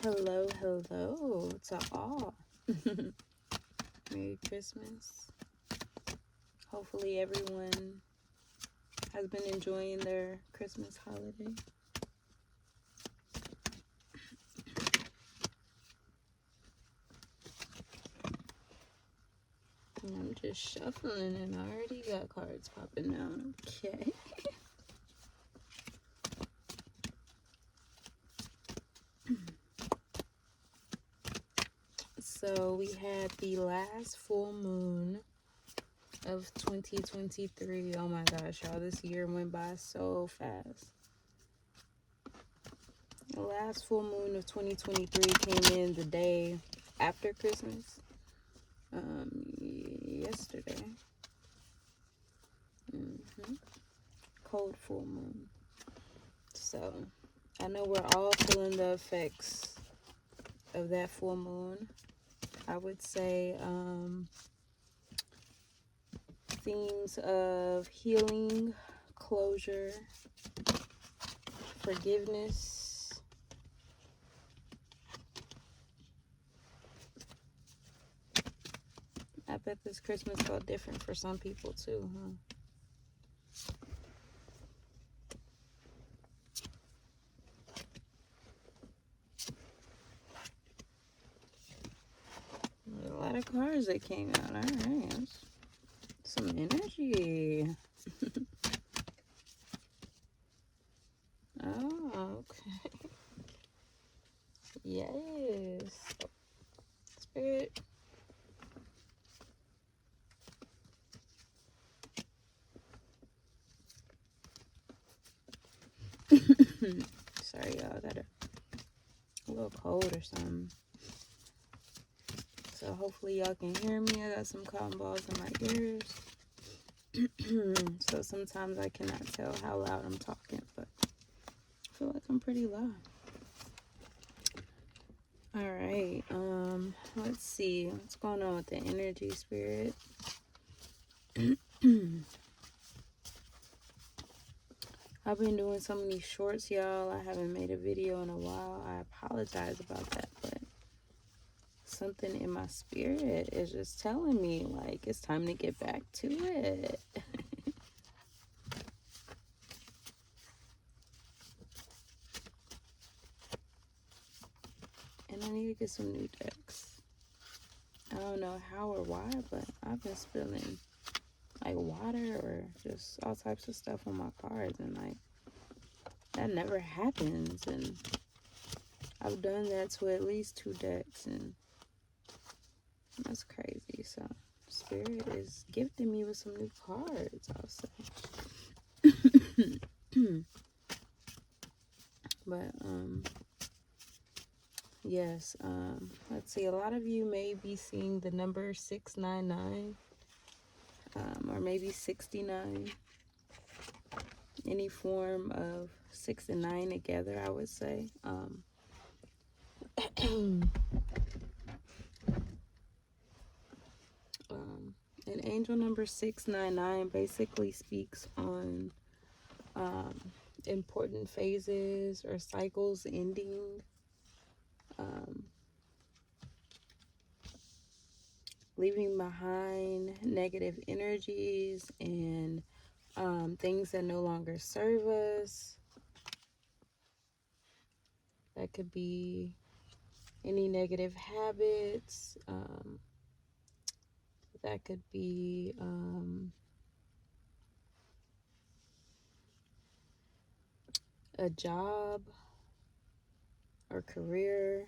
Hello to all. Merry Christmas. Hopefully everyone has been enjoying their Christmas holiday. I'm just shuffling and I already got cards popping out. Okay. So we had the last full moon of 2023. Oh my gosh, y'all, this year went by so fast. The last full moon of 2023 came in the day after Christmas. Yesterday. Cold full moon. So I know we're all feeling the effects of that full moon. I would say themes of healing, closure, forgiveness. I bet this Christmas felt different for some people too, huh? A lot of cards that came out. All right. Some energy. Oh, okay. Yes. Spirit. Sorry, y'all. I got a little cold or something. So hopefully y'all can hear me. I got some cotton balls in my ears. So sometimes I cannot tell how loud I'm talking, but I feel like I'm pretty loud. All right. Let's see what's going on with the energy, Spirit. I've been doing so many shorts, y'all. I haven't made a video in a while. I apologize about that, but something in my spirit is just telling me, like, it's time to get back to it. And I need to get some new decks. I don't know how or why, but I've been spilling like water or just all types of stuff on my cards, and like that never happens. And I've done that to at least 2 decks, and that's crazy. So Spirit is gifting me with some new cards, I'll say. But yes, let's see, a lot of you may be seeing the number 699, or maybe 69, any form of 6 and 9 together, I would say. And angel number 699 basically speaks on important phases or cycles ending, leaving behind negative energies and things that no longer serve us. That could be any negative habits. That could be a job or career.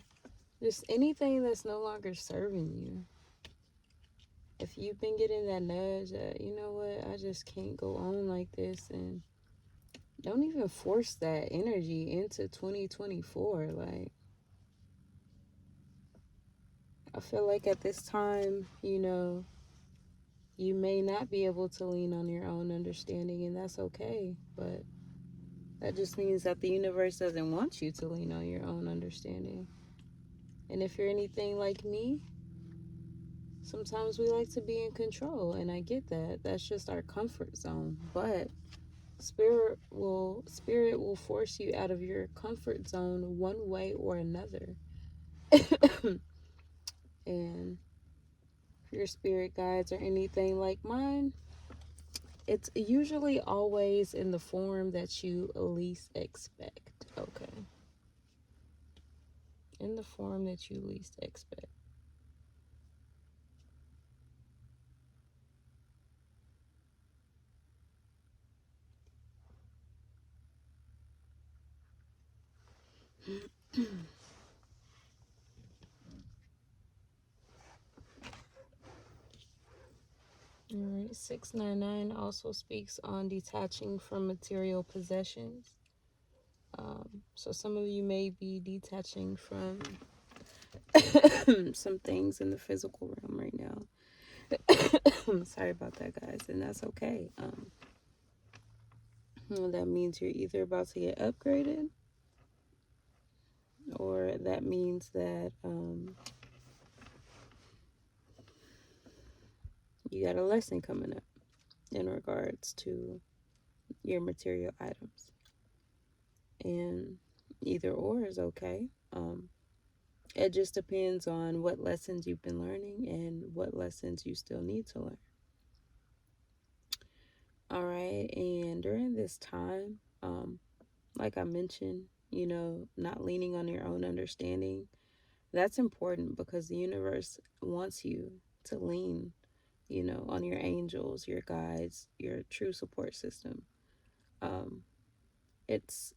Just anything that's no longer serving you. If you've been getting that nudge that, you know what, I just can't go on like this, and don't even force that energy into 2024. Like, I feel like at this time, you know, you may not be able to lean on your own understanding, and that's okay. But that just means that the universe doesn't want you to lean on your own understanding. And if you're anything like me, sometimes we like to be in control, and I get that. That's just our comfort zone. But spirit will force you out of your comfort zone one way or another. And if your spirit guides or anything like mine, it's usually always in the form that you least expect. Okay. In the form that you least expect. All right, 699 also speaks on detaching from material possessions. So some of you may be detaching from some things in the physical realm right now. Sorry about that, guys, and that's okay. That means you're either about to get upgraded, or that means that you got a lesson coming up in regards to your material items. And either or is okay. It just depends on what lessons you've been learning and what lessons you still need to learn. All right, and during this time, like I mentioned, not leaning on your own understanding, that's important because the universe wants you to lean, on your angels, your guides, your true support system. It's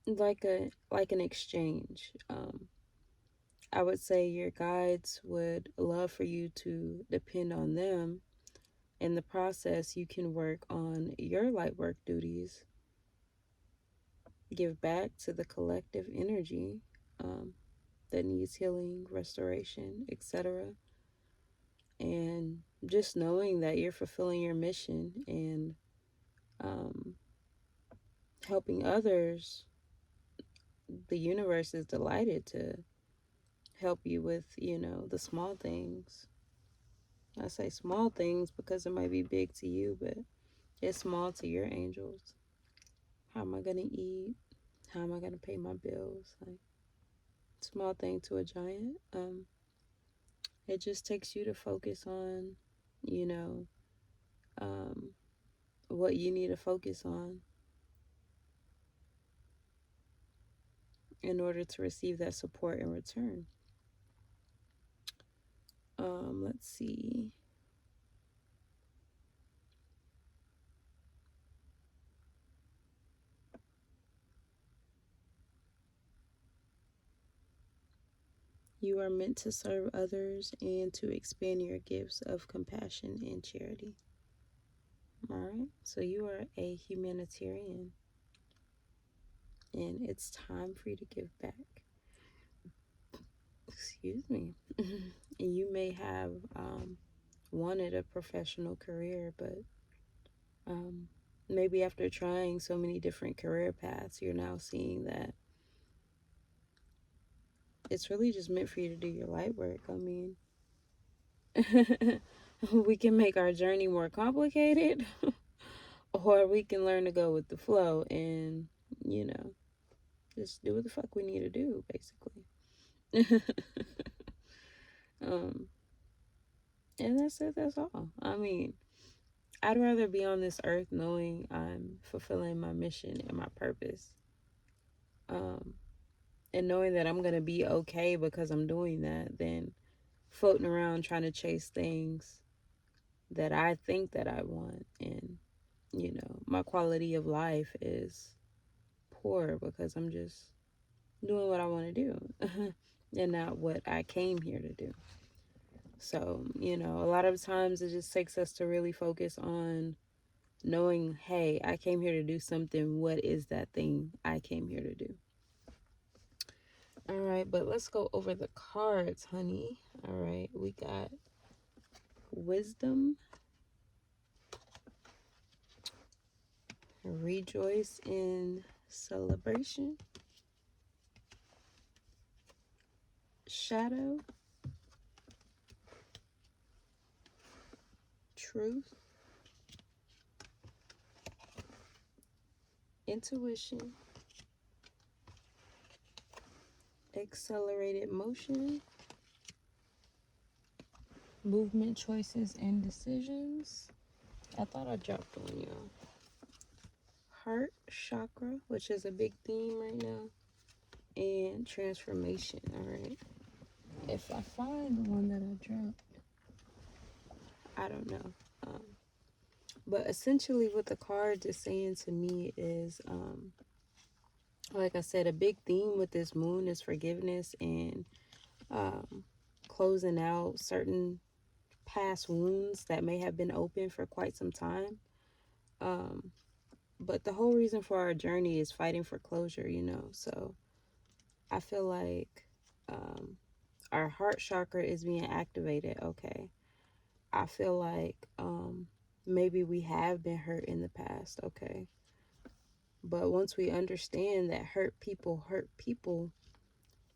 like an exchange. I would say your guides would love for you to depend on them. In the process, you can work on your light work duties, give back to the collective energy that needs healing, restoration, etc. And just knowing that you're fulfilling your mission and um, helping others, the universe is delighted to help you with, the small things. I say small things because it might be big to you, but it's small to your angels. How am I going to eat? How am I going to pay my bills? Like, small thing to a giant. It just takes you to focus on, you know, um, what you need to focus on in order to receive that support in return. Let's see. You are meant to serve others and to expand your gifts of compassion and charity. All right. So you are a humanitarian, and it's time for you to give back. Excuse me. And you may have wanted a professional career, but maybe after trying so many different career paths, you're now seeing that it's really just meant for you to do your light work. I mean, we can make our journey more complicated, or we can learn to go with the flow and, just do what the fuck we need to do, basically. um, and that's it, that's all. I mean, I'd rather be on this earth knowing I'm fulfilling my mission and my purpose. And knowing that I'm going to be okay because I'm doing that than floating around trying to chase things that I think that I want. And, my quality of life is poor because I'm just doing what I want to do and not what I came here to do. So, a lot of times it just takes us to really focus on knowing, hey, I came here to do something. What is that thing I came here to do? All right, but let's go over the cards, honey. All right, we got wisdom, rejoice in celebration, shadow, truth, intuition, accelerated motion, movement, choices, and decisions. I thought I dropped one, y'all. Heart chakra, which is a big theme right now, and transformation. All right. If I find the one that I dropped, I don't know. But essentially, what the cards is saying to me is, like I said, a big theme with this moon is forgiveness and closing out certain past wounds that may have been open for quite some time. But the whole reason for our journey is fighting for closure, you know. So I feel like our heart chakra is being activated. Okay. I feel like maybe we have been hurt in the past. Okay. But once we understand that hurt people,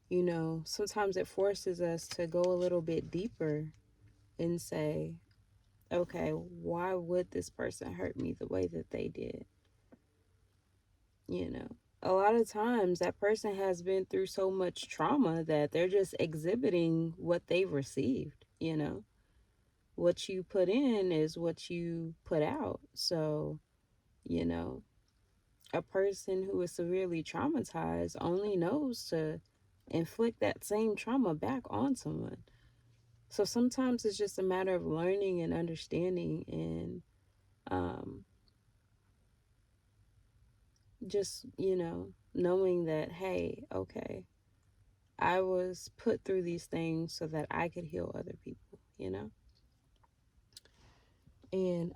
you know, sometimes it forces us to go a little bit deeper and say, okay, why would this person hurt me the way that they did? You know, a lot of times that person has been through so much trauma that they're just exhibiting what they've received, you know. What you put in is what you put out. So, you know, a person who is severely traumatized only knows to inflict that same trauma back on someone. So sometimes it's just a matter of learning and understanding and just, you know, knowing that, hey, okay, I was put through these things so that I could heal other people, you know? And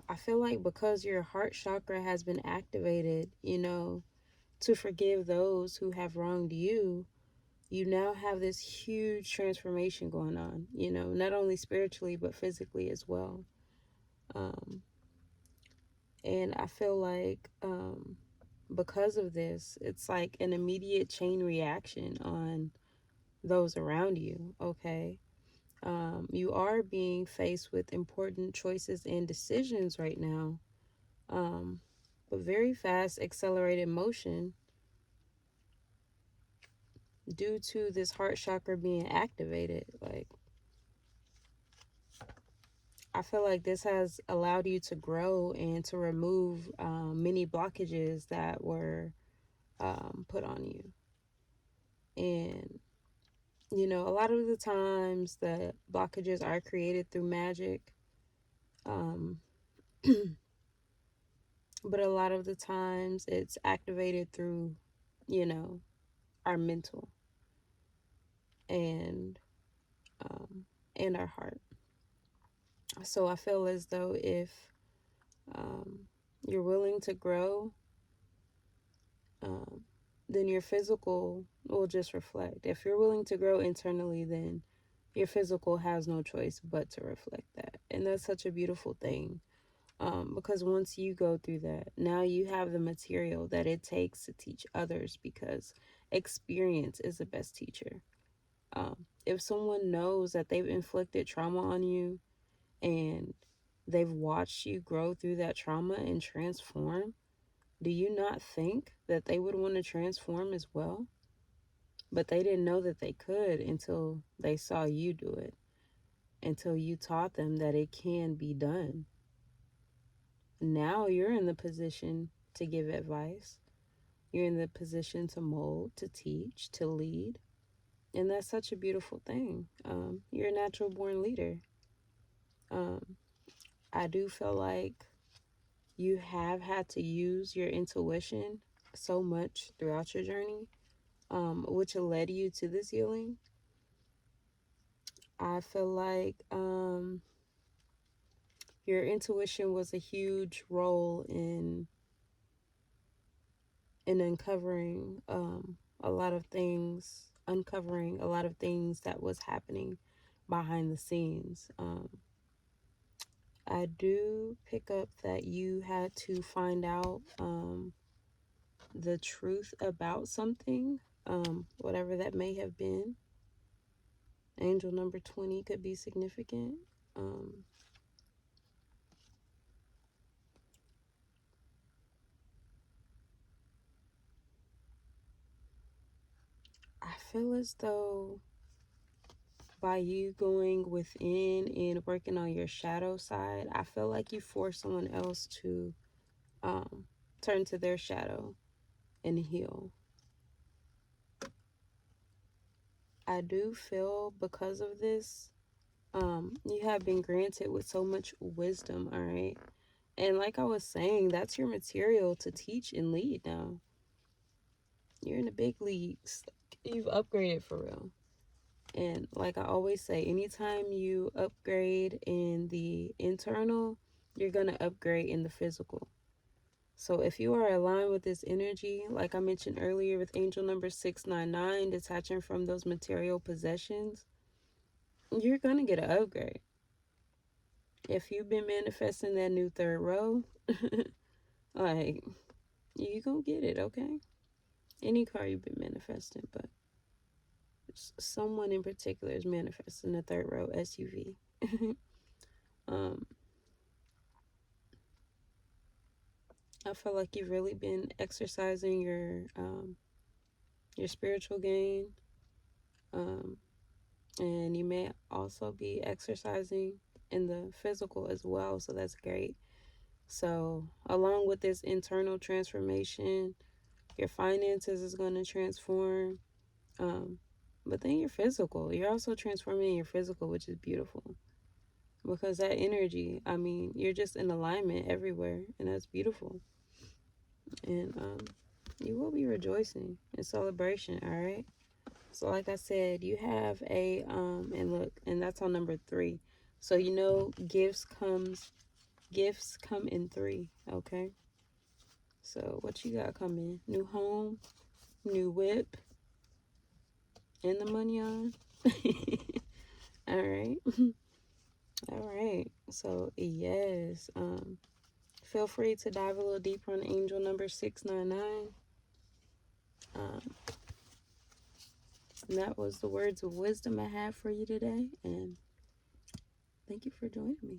I feel like because your heart chakra has been activated, you know, to forgive those who have wronged you, you now have this huge transformation going on, you know, not only spiritually, but physically as well. And I feel like because of this, it's like an immediate chain reaction on those around you, okay? You are being faced with important choices and decisions right now, but very fast, accelerated motion due to this heart chakra being activated. Like, I feel like this has allowed you to grow and to remove many blockages that were put on you. And, you know, a lot of the times the blockages are created through magic. Um, but a lot of the times it's activated through, you know, our mental and um, and our heart. So I feel as though if um, you're willing to grow, um, then your physical will just reflect. If you're willing to grow internally, then your physical has no choice but to reflect that. And that's such a beautiful thing. Because once you go through that, now you have the material that it takes to teach others, because experience is the best teacher. If someone knows that they've inflicted trauma on you and they've watched you grow through that trauma and transform, do you not think that they would want to transform as well? But they didn't know that they could until they saw you do it, until you taught them that it can be done. Now you're in the position to give advice. You're in the position to mold, to teach, to lead. And that's such a beautiful thing. You're a natural born leader. I do feel like you have had to use your intuition so much throughout your journey, which led you to this healing. I feel like your intuition was a huge role in a lot of things, uncovering a lot of things that was happening behind the scenes. I do pick up that you had to find out the truth about something, whatever that may have been. Angel number 20 could be significant. I feel as though by you going within and working on your shadow side, I feel like you force someone else to turn to their shadow and heal. I do feel because of this, you have been granted with so much wisdom, all right? And like I was saying, that's your material to teach and lead now. You're in the big leagues. You've upgraded for real. And like I always say, anytime you upgrade in the internal, you're going to upgrade in the physical. So if you are aligned with this energy, like I mentioned earlier with angel number 699, detaching from those material possessions, you're going to get an upgrade. If you've been manifesting that new third row, like, you going to get it, okay? Any car you've been manifesting, but someone in particular is manifesting a third row SUV. I feel like you've really been exercising your spiritual gain, and you may also be exercising in the physical as well. So that's great. So along with this internal transformation, your finances is going to transform, but then your physical, you're also transforming your physical, which is beautiful. Because that energy, I mean, you're just in alignment everywhere, and that's beautiful. And you will be rejoicing in celebration, all right? So like I said, you have a and look, and that's on number 3. So you know gifts come in 3, okay? So what you got coming? New home, new whip, and the money on. All right. All right. So yes, feel free to dive a little deeper on angel number 699. And that was the words of wisdom I have for you today. And thank you for joining me.